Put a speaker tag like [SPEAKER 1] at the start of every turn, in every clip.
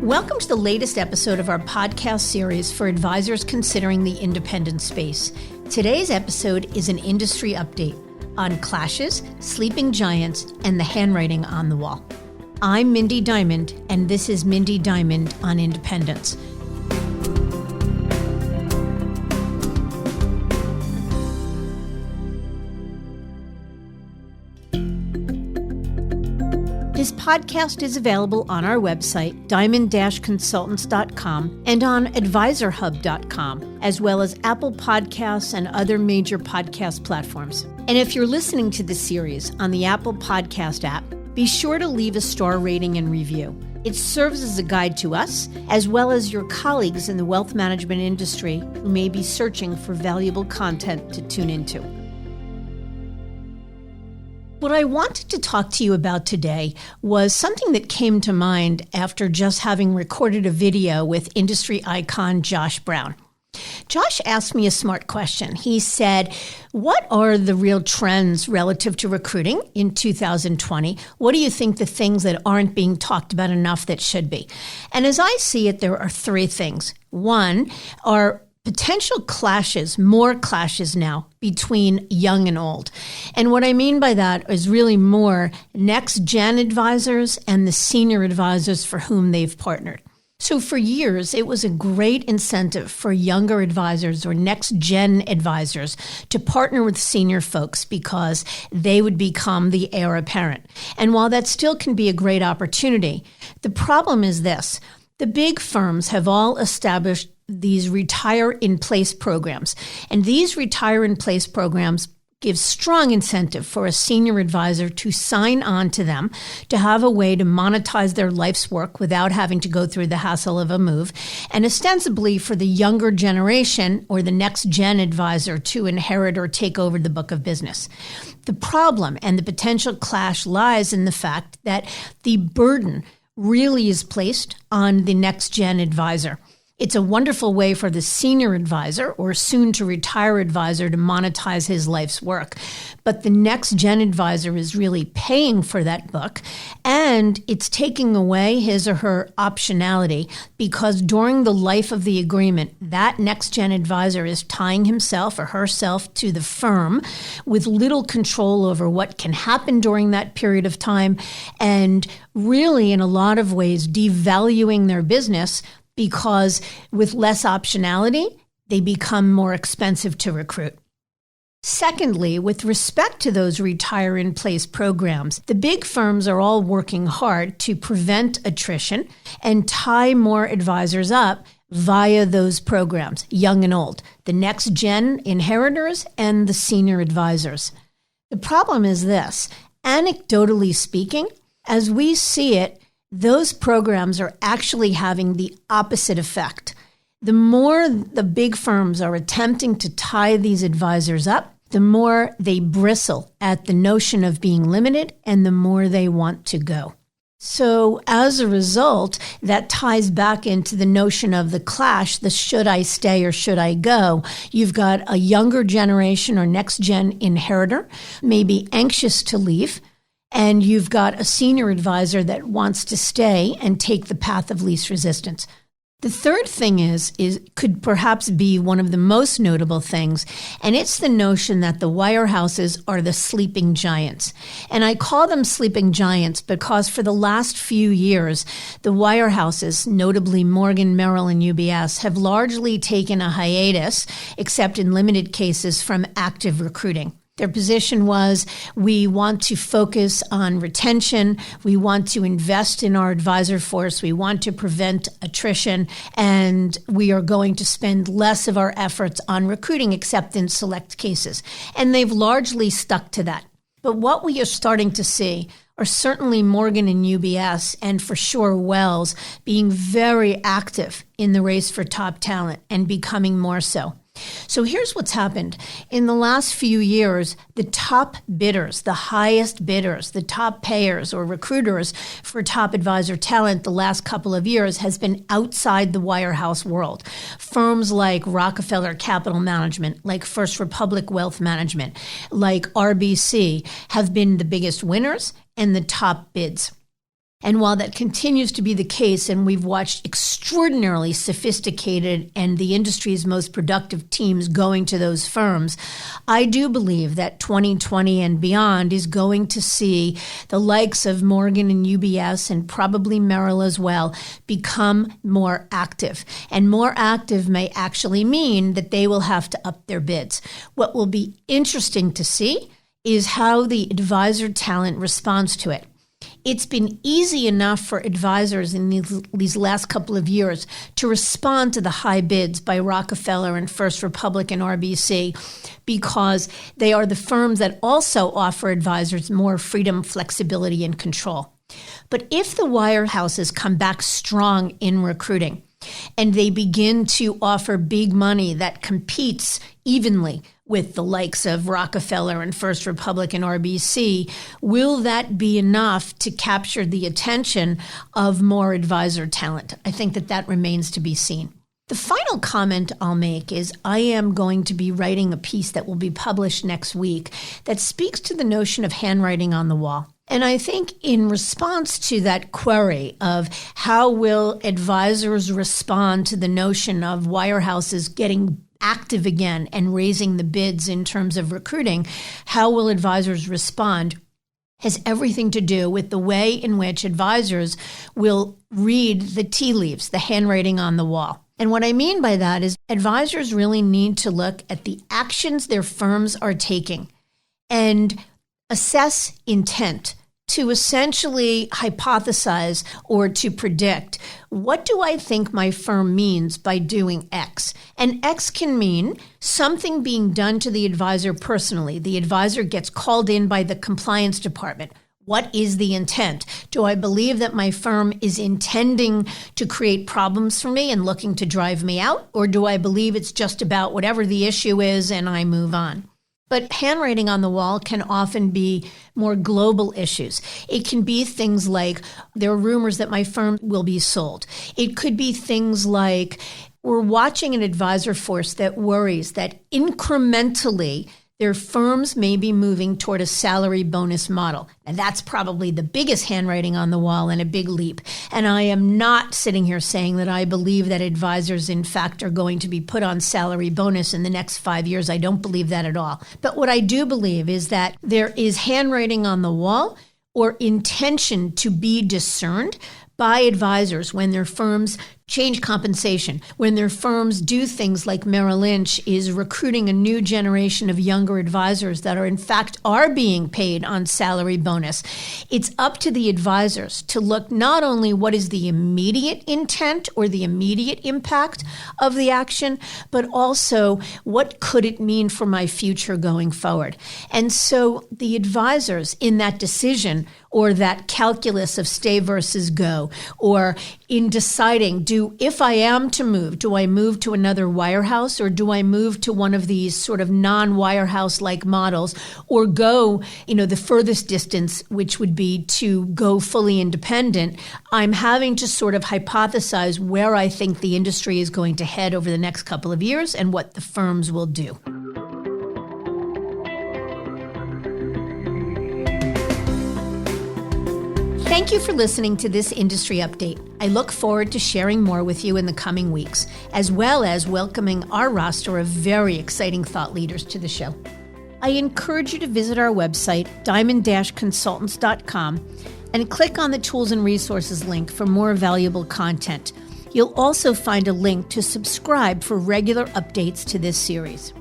[SPEAKER 1] Welcome to the latest episode of our podcast series for advisors considering the independent space. Today's episode is an industry update on clashes, sleeping giants, and the handwriting on the wall. I'm Mindy Diamond, and this is Mindy Diamond on Independence. This podcast is available on our website, diamond-consultants.com, and on advisorhub.com, as well as Apple Podcasts and other major podcast platforms. And if you're listening to this series on the Apple Podcast app, be sure to leave a star rating and review. It serves as a guide to us, as well as your colleagues in the wealth management industry who may be searching for valuable content to tune into. What I wanted to talk to you about today was something that came to mind after just having recorded a video with industry icon Josh Brown. Josh asked me a smart question. He said, what are the real trends relative to recruiting in 2020? What do you think the things that aren't being talked about enough that should be? And as I see it, there are three things. One are potential clashes, more clashes now between young and old. And what I mean by that is really more next-gen advisors and the senior advisors for whom they've partnered. So for years, it was a great incentive for younger advisors or next-gen advisors to partner with senior folks because they would become the heir apparent. And while that still can be a great opportunity, the problem is this. The big firms have all established these retire-in-place programs. And these retire-in-place programs give strong incentive for a senior advisor to sign on to them, to have a way to monetize their life's work without having to go through the hassle of a move, and ostensibly for the younger generation or the next-gen advisor to inherit or take over the book of business. The problem and the potential clash lies in the fact that the burden really is placed on the next-gen advisor. It's a wonderful way for the senior advisor or soon-to-retire advisor to monetize his life's work. But the next-gen advisor is really paying for that book, and it's taking away his or her optionality because during the life of the agreement, that next-gen advisor is tying himself or herself to the firm with little control over what can happen during that period of time and really, in a lot of ways, devaluing their business because with less optionality, they become more expensive to recruit. Secondly, with respect to those retire-in-place programs, the big firms are all working hard to prevent attrition and tie more advisors up via those programs, young and old, the next-gen inheritors and the senior advisors. The problem is this. Anecdotally speaking, as we see it, those programs are actually having the opposite effect. The more the big firms are attempting to tie these advisors up, the more they bristle at the notion of being limited and the more they want to go. So as a result, that ties back into the notion of the clash, the should I stay or should I go? You've got a younger generation or next-gen inheritor, maybe anxious to leave, and you've got a senior advisor that wants to stay and take the path of least resistance. The third thing could perhaps be one of the most notable things, and it's the notion that the wirehouses are the sleeping giants. And I call them sleeping giants because for the last few years, the wirehouses, notably Morgan, Merrill, and UBS, have largely taken a hiatus, except in limited cases, from active recruiting. Their position was, we want to focus on retention, we want to invest in our advisor force, we want to prevent attrition, and we are going to spend less of our efforts on recruiting except in select cases. And they've largely stuck to that. But what we are starting to see are certainly Morgan and UBS, and for sure Wells, being very active in the race for top talent and becoming more so. So here's what's happened. In the last few years, the top bidders, the highest bidders, the top payers or recruiters for top advisor talent the last couple of years has been outside the wirehouse world. Firms like Rockefeller Capital Management, like First Republic Wealth Management, like RBC have been the biggest winners and the top bids. And while that continues to be the case, and we've watched extraordinarily sophisticated and the industry's most productive teams going to those firms, I do believe that 2020 and beyond is going to see the likes of Morgan and UBS and probably Merrill as well become more active. And more active may actually mean that they will have to up their bids. What will be interesting to see is how the advisor talent responds to it. It's been easy enough for advisors in these last couple of years to respond to the high bids by Rockefeller and First Republic and RBC because they are the firms that also offer advisors more freedom, flexibility, and control. But if the wirehouses come back strong in recruiting and they begin to offer big money that competes evenly with the likes of Rockefeller and First Republic and RBC, will that be enough to capture the attention of more advisor talent? I think that remains to be seen. The final comment I'll make is I am going to be writing a piece that will be published next week that speaks to the notion of handwriting on the wall. And I think in response to that query of how will advisors respond to the notion of wirehouses getting active again and raising the bids in terms of recruiting, how will advisors respond has everything to do with the way in which advisors will read the tea leaves, the handwriting on the wall. And what I mean by that is advisors really need to look at the actions their firms are taking and assess intent to essentially hypothesize or to predict, what do I think my firm means by doing X? And X can mean something being done to the advisor personally. The advisor gets called in by the compliance department. What is the intent? Do I believe that my firm is intending to create problems for me and looking to drive me out? Or do I believe it's just about whatever the issue is and I move on? But handwriting on the wall can often be more global issues. It can be things like there are rumors that my firm will be sold. It could be things like we're watching an advisor force that worries that incrementally their firms may be moving toward a salary bonus model. And that's probably the biggest handwriting on the wall and a big leap. And I am not sitting here saying that I believe that advisors, in fact, are going to be put on salary bonus in the next 5 years. I don't believe that at all. But what I do believe is that there is handwriting on the wall or intention to be discerned by advisors when their firms change compensation, when their firms do things like Merrill Lynch is recruiting a new generation of younger advisors that are being paid on salary bonus. It's up to the advisors to look not only what is the immediate intent or the immediate impact of the action, but also what could it mean for my future going forward. And so the advisors in that decision or that calculus of stay versus go, or in deciding, if I am to move, do I move to another wirehouse or do I move to one of these sort of non-wirehouse-like models or go, the furthest distance, which would be to go fully independent? I'm having to sort of hypothesize where I think the industry is going to head over the next couple of years and what the firms will do. Thank you for listening to this industry update. I look forward to sharing more with you in the coming weeks, as well as welcoming our roster of very exciting thought leaders to the show. I encourage you to visit our website, diamond-consultants.com, and click on the Tools and Resources link for more valuable content. You'll also find a link to subscribe for regular updates to this series.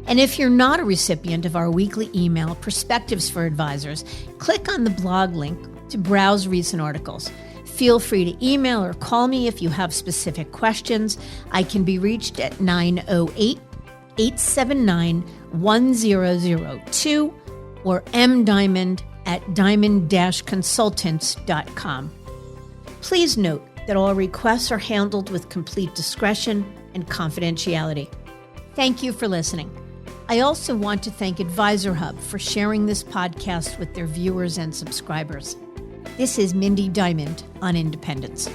[SPEAKER 1] And if you're not a recipient of our weekly email, Perspectives for Advisors, click on the blog link to browse recent articles. Feel free to email or call me if you have specific questions. I can be reached at 908-879-1002 or mdiamond@diamond-consultants.com. Please note that all requests are handled with complete discretion and confidentiality. Thank you for listening. I also want to thank Advisor Hub for sharing this podcast with their viewers and subscribers. This is Mindy Diamond on Independence.